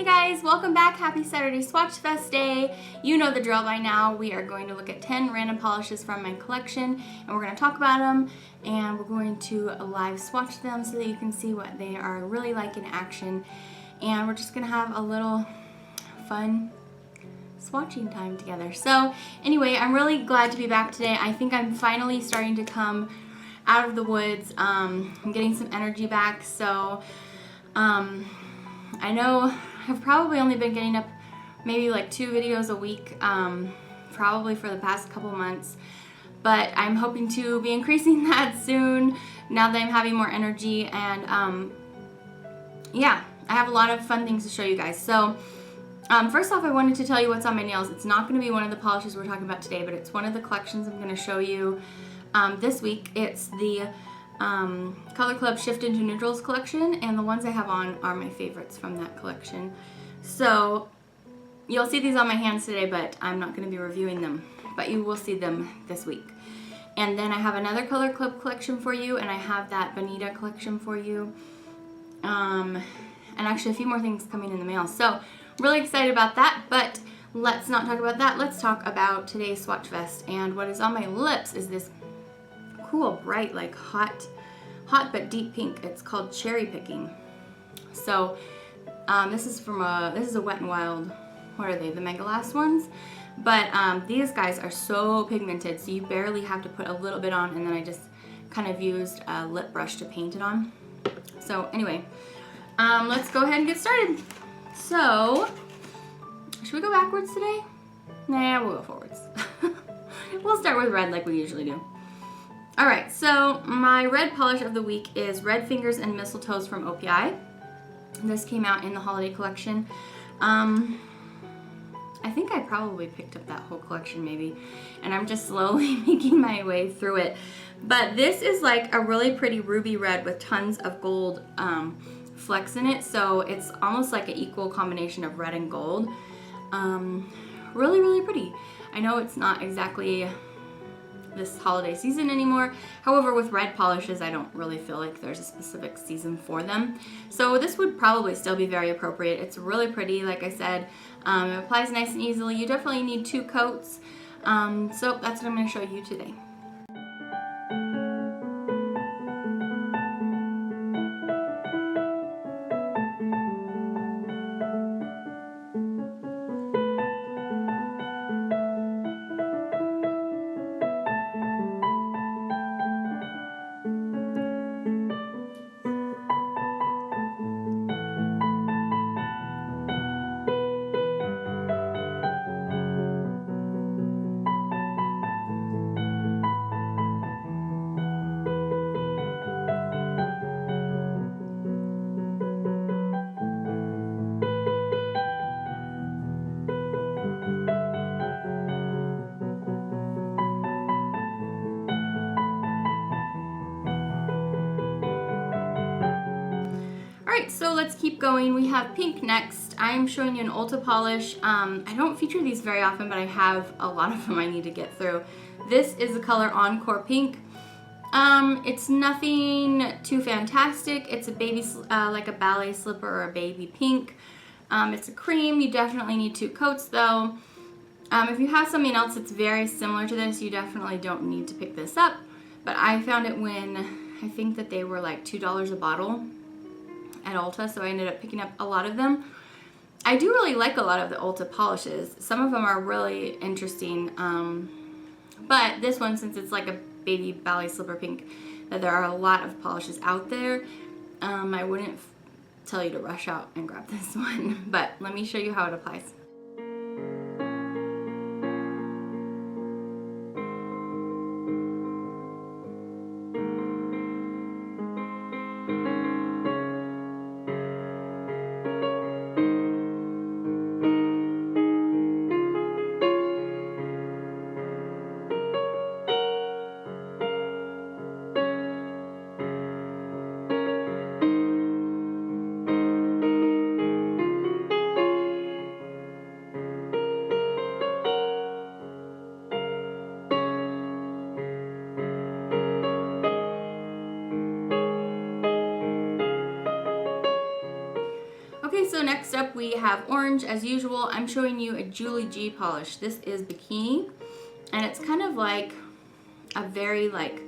guys, welcome back. Happy Saturday Swatchfest day. You know the drill by now. We are going to look at 10 random polishes from my collection and we're going to talk about them and we're going to live swatch them so that you can see what they are really like in action. And we're just going to have a little fun swatching time together. So anyway, I'm really glad to be back today. I think I'm finally starting to come out of the woods. I'm getting some energy back. So I know I've probably only been getting up maybe like 2 videos a week, probably for the past couple months, but I'm hoping to be increasing that soon now that I'm having more energy. And yeah, I have a lot of fun things to show you guys. So first off, I wanted to tell you what's on my nails. It's not going to be one of the polishes we're talking about today, but it's one of the collections I'm going to show you this week. It's the Color Club Shift into Neutrals collection, and the ones I have on are my favorites from that collection. So you'll see these on my hands today, but I'm not going to be reviewing them, but you will see them this week. And then I have another Color Club collection for you, and I have that Bonita collection for you, and actually a few more things coming in the mail. So really excited about that, but let's not talk about that. Let's talk about today's Swatchfest. And what is on my lips is this cool, bright, like hot but deep pink. It's called Cherry Picking. So this is a Wet n Wild. What are they? The Mega Last ones. But these guys are so pigmented, so you barely have to put a little bit on, and then I just kind of used a lip brush to paint it on. So anyway, let's go ahead and get started. So should we go backwards today? Nah, we'll go forwards. We'll start with red like we usually do. Alright, so my red polish of the week is Red Fingers and Mistletoes from OPI. This came out in the holiday collection. I think I probably picked up that whole collection maybe, and I'm just slowly making my way through it. But this is like a really pretty ruby red with tons of gold flecks in it, so it's almost like an equal combination of red and gold. Really, really pretty. I know it's not exactly this holiday season anymore. However, with red polishes, I don't really feel like there's a specific season for them. So this would probably still be very appropriate. It's really pretty, like I said. It applies nice and easily. You definitely need 2 coats. So that's what I'm going to show you today. Alright, so let's keep going. We have pink next. I'm showing you an Ulta polish. I don't feature these very often, but I have a lot of them I need to get through. This is the color Encore Pink. It's nothing too fantastic. It's a baby, like a ballet slipper or a baby pink. It's a cream. You definitely need 2 coats though. If you have something else that's very similar to this, you definitely don't need to pick this up. But I found it when I think that they were like $2 a bottle at Ulta, so I ended up picking up a lot of them. I do really like a lot of the Ulta polishes. Some of them are really interesting, but this one, since it's like a baby ballet slipper pink, that there are a lot of polishes out there, I wouldn't tell you to rush out and grab this one, but let me show you how it applies. Okay, so next up we have orange. As usual, I'm showing you a Julie G polish. This is Bikini, and it's kind of like a very like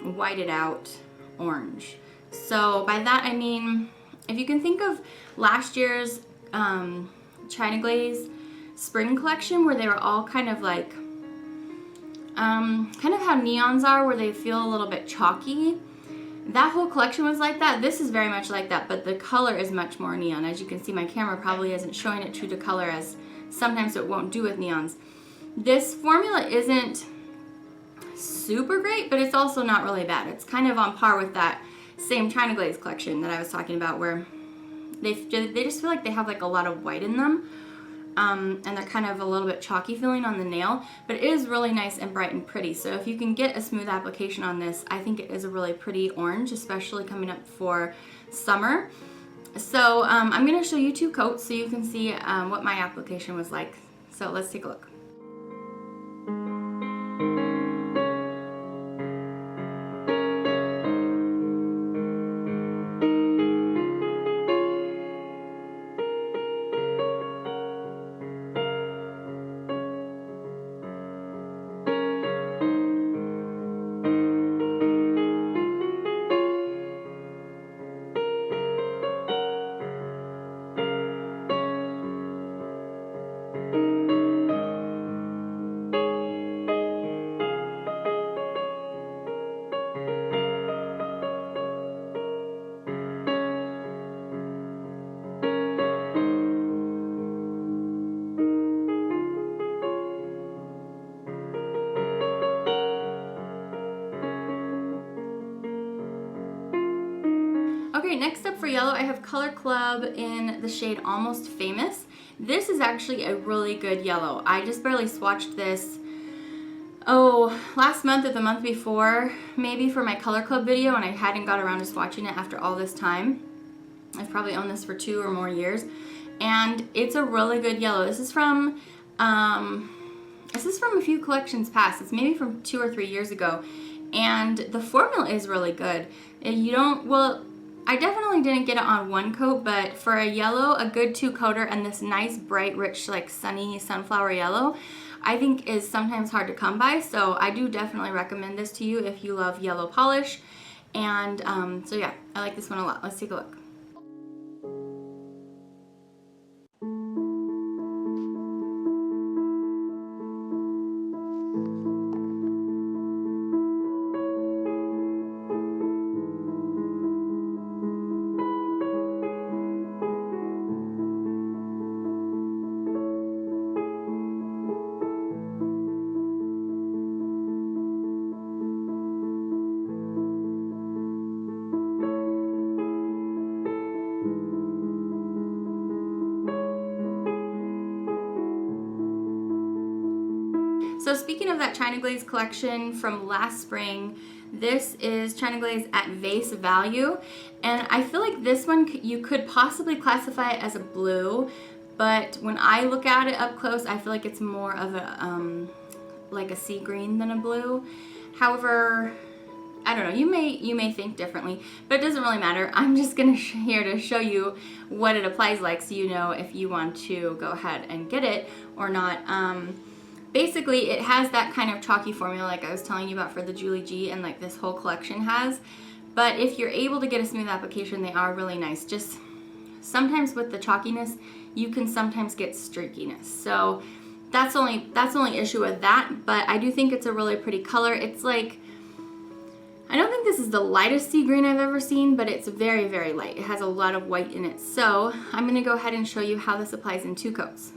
whited out orange. So by that I mean, if you can think of last year's China Glaze spring collection where they were all kind of like, kind of how neons are where they feel a little bit chalky. That whole collection was like that. This is very much like that, but the color is much more neon. As you can see, my camera probably isn't showing it true to color, as sometimes it won't do with neons. This formula isn't super great, but it's also not really bad. It's kind of on par with that same China Glaze collection that I was talking about, where they just feel like they have like a lot of white in them. And they're kind of a little bit chalky feeling on the nail, but it is really nice and bright and pretty. So if you can get a smooth application on this, I think it is a really pretty orange, especially coming up for summer. So I'm going to show you 2 coats so you can see what my application was like. So let's take a look. Okay, next up for yellow, I have Color Club in the shade Almost Famous. This is actually a really good yellow. I just barely swatched this, last month or the month before, maybe for my Color Club video, and I hadn't got around to swatching it after all this time. I've probably owned this for 2 or more years, and it's a really good yellow. This is from a few collections past. It's maybe from 2 or 3 years ago, and the formula is really good. I definitely didn't get it on 1 coat, but for a yellow, a good 2 coater and this nice bright rich like sunny sunflower yellow, I think is sometimes hard to come by. So I do definitely recommend this to you if you love yellow polish. And so yeah, I like this one a lot. Let's take a look. So speaking of that China Glaze collection from last spring, this is China Glaze at Vase Value, and I feel like this one you could possibly classify it as a blue, but when I look at it up close, I feel like it's more of a like a sea green than a blue. However, I don't know, you may think differently, but it doesn't really matter. I'm just gonna here to show you what it applies like, so you know if you want to go ahead and get it or not. Basically, it has that kind of chalky formula like I was telling you about for the Julie G, and like this whole collection has. But if you're able to get a smooth application, they are really nice. Just sometimes with the chalkiness, you can sometimes get streakiness. So that's the only issue with that. But I do think it's a really pretty color. It's like, I don't think this is the lightest sea green I've ever seen, but it's very, very light. It has a lot of white in it. So I'm gonna go ahead and show you how this applies in 2 coats.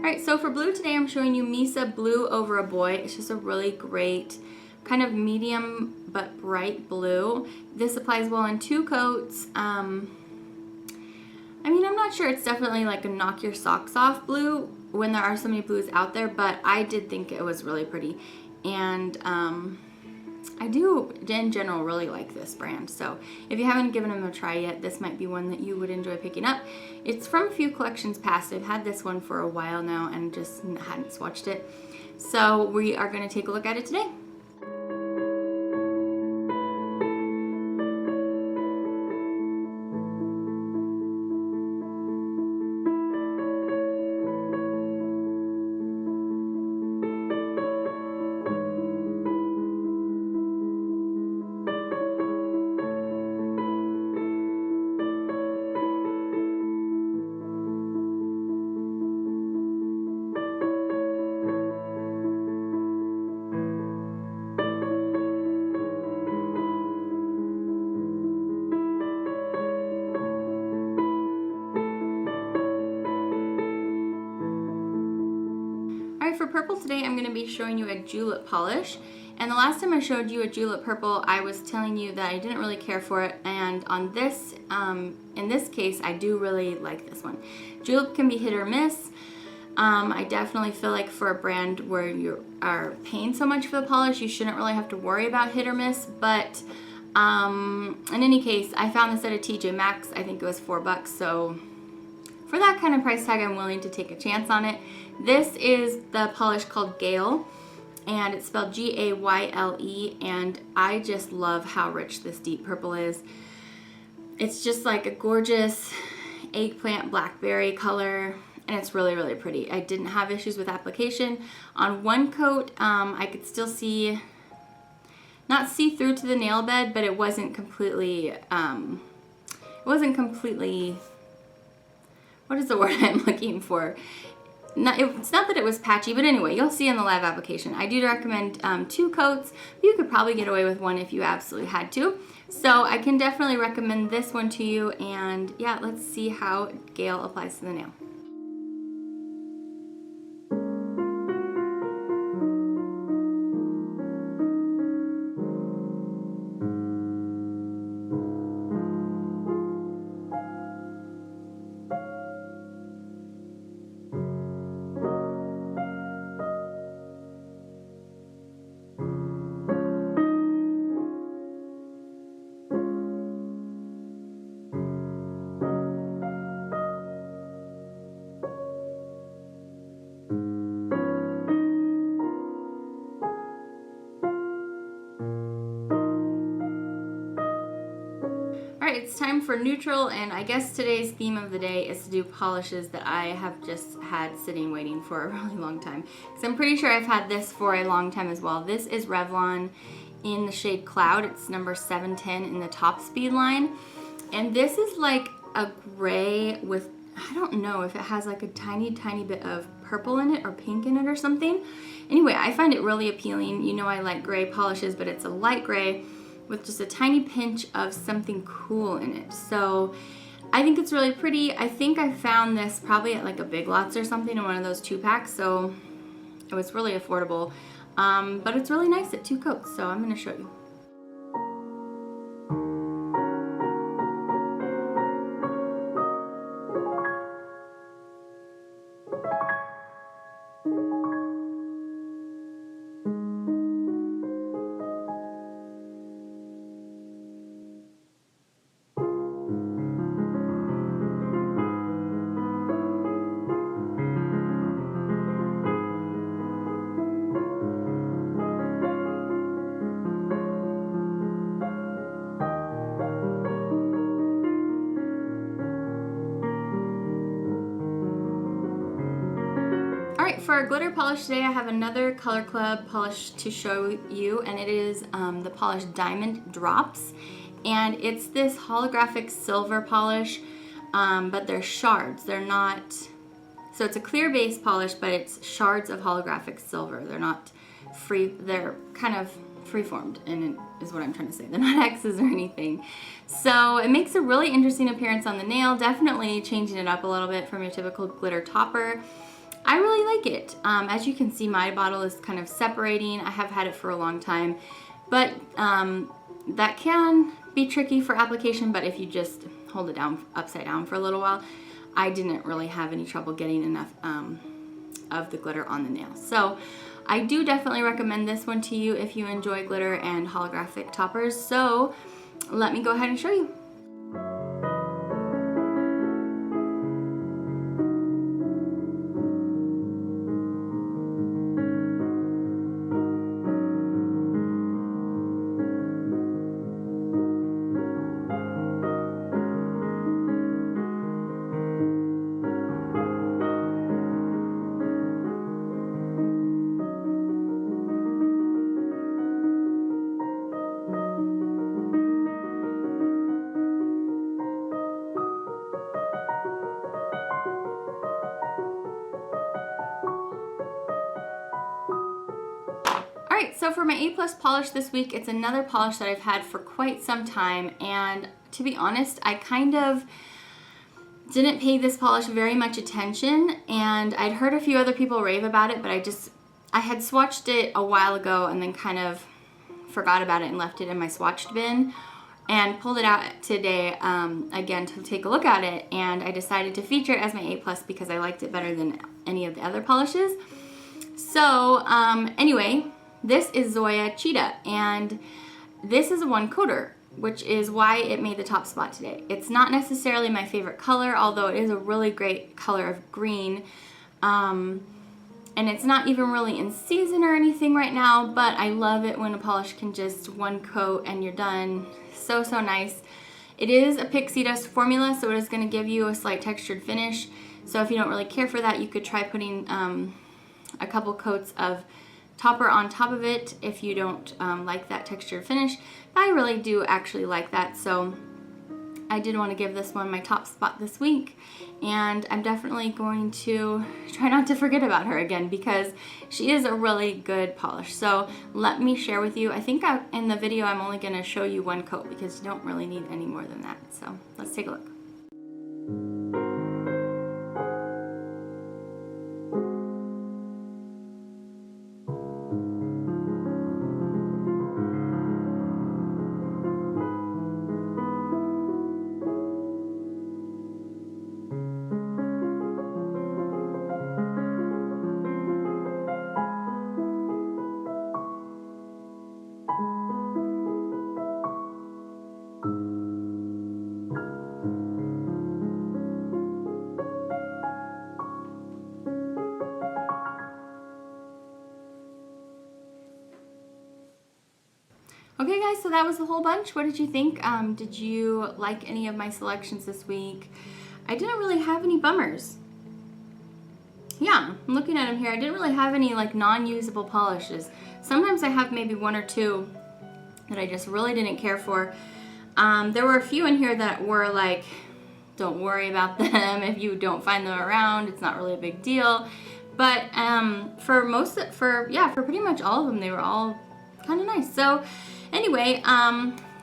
Alright, so for blue today I'm showing you Misa Blue Over a Boy. It's just a really great kind of medium but bright blue. This applies well in 2 coats. I mean, I'm not sure it's definitely like a knock your socks off blue when there are so many blues out there, but I did think it was really pretty. And I do, in general, really like this brand. So if you haven't given them a try yet, this might be one that you would enjoy picking up. It's from a few collections past. I've had this one for a while now and just hadn't swatched it. So we are going to take a look at it today. For purple today, I'm going to be showing you a julep polish. And the last time I showed you a julep purple, I was telling you that I didn't really care for it. And on this, in this case, I do really like this one. Julep can be hit or miss. I definitely feel like for a brand where you are paying so much for the polish, you shouldn't really have to worry about hit or miss. But in any case, I found this at a TJ Maxx. I think it was $4. So for that kind of price tag, I'm willing to take a chance on it. This is the polish called Gayle, and it's spelled Gayle, and I just love how rich this deep purple is. It's just like a gorgeous eggplant blackberry color, and it's really, really pretty. I didn't have issues with application. On one coat, I could still see, not see through to the nail bed, but it wasn't completely, what is the word I'm looking for? It's not that it was patchy, but anyway, you'll see in the live application. I do recommend 2 coats, but you could probably get away with 1 if you absolutely had to. So I can definitely recommend this one to you, and yeah, let's see how Gayle applies to the nail. Alright, it's time for neutral, and I guess today's theme of the day is to do polishes that I have just had sitting waiting for a really long time. Because I'm pretty sure I've had this for a long time as well. This is Revlon in the shade Cloud. It's number 710 in the top speed line. And this is like a gray with, I don't know if it has like a tiny bit of purple in it or pink in it or something. Anyway, I find it really appealing. You know I like gray polishes, but it's a light gray with just a tiny pinch of something cool in it. So I think it's really pretty. I think I found this probably at like a Big Lots or something in one of those 2-packs, so it was really affordable. But it's really nice at 2 coats, so I'm gonna show you. For our glitter polish today, I have another Color Club polish to show you, and it is the polish Diamond Drops, and it's this holographic silver polish, but they're shards. They're not, so it's a clear base polish, but it's shards of holographic silver. They're not free, they're kind of freeformed, and it is what I'm trying to say. They're not X's or anything. So it makes a really interesting appearance on the nail, definitely changing it up a little bit from your typical glitter topper. I really like it. As you can see, my bottle is kind of separating. I have had it for a long time, but that can be tricky for application, but if you just hold it down upside down for a little while, I didn't really have any trouble getting enough of the glitter on the nail. So I do definitely recommend this one to you if you enjoy glitter and holographic toppers. So let me go ahead and show you. Alright, so for my A+ polish this week, it's another polish that I've had for quite some time, and to be honest, I kind of didn't pay this polish very much attention, and I'd heard a few other people rave about it, but I had swatched it a while ago and then kind of forgot about it and left it in my swatched bin, and pulled it out today again to take a look at it, and I decided to feature it as my A+ because I liked it better than any of the other polishes. So anyway, this is Zoya Cheetah, and this is a one coater, which is why it made the top spot today. It's not necessarily my favorite color, although it is a really great color of green, and it's not even really in season or anything right now, but I love it when a polish can just one coat and you're done. So nice. It is a pixie dust formula, so it is going to give you a slight textured finish. So if you don't really care for that, you could try putting a couple coats of topper on top of it if you don't like that textured finish. But I really do actually like that, so I did want to give this one my top spot this week, and I'm definitely going to try not to forget about her again because she is a really good polish. So let me share with you, I think in the video I'm only going to show you one coat because you don't really need any more than that. So let's take a look. Okay guys, so that was the whole bunch. What did you think? Did you like any of my selections this week? I didn't really have any bummers. Yeah, I'm looking at them here. I didn't really have any like non-usable polishes. Sometimes I have maybe one or two that I just really didn't care for. There were a few in here that were like, don't worry about them. If you don't find them around, it's not really a big deal. But for pretty much all of them, they were all kind of nice. So anyway,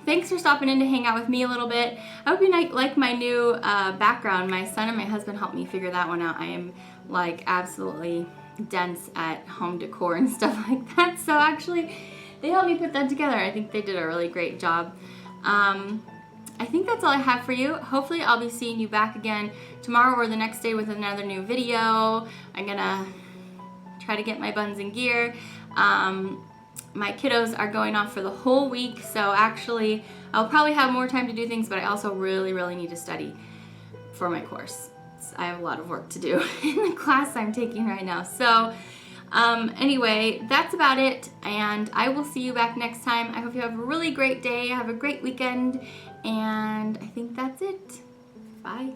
thanks for stopping in to hang out with me a little bit. I hope you like my new background. My son and my husband helped me figure that one out. I am like absolutely dense at home decor and stuff like that. So actually, they helped me put that together. I think they did a really great job. I think that's all I have for you. Hopefully I'll be seeing you back again tomorrow or the next day with another new video. I'm gonna try to get my buns in gear. My kiddos are going off for the whole week, so actually I'll probably have more time to do things, but I also really need to study for my course. I have a lot of work to do in the class I'm taking right now. So anyway, that's about it, and I will see you back next time. I hope you have a really great day, have a great weekend, and I think that's it. Bye.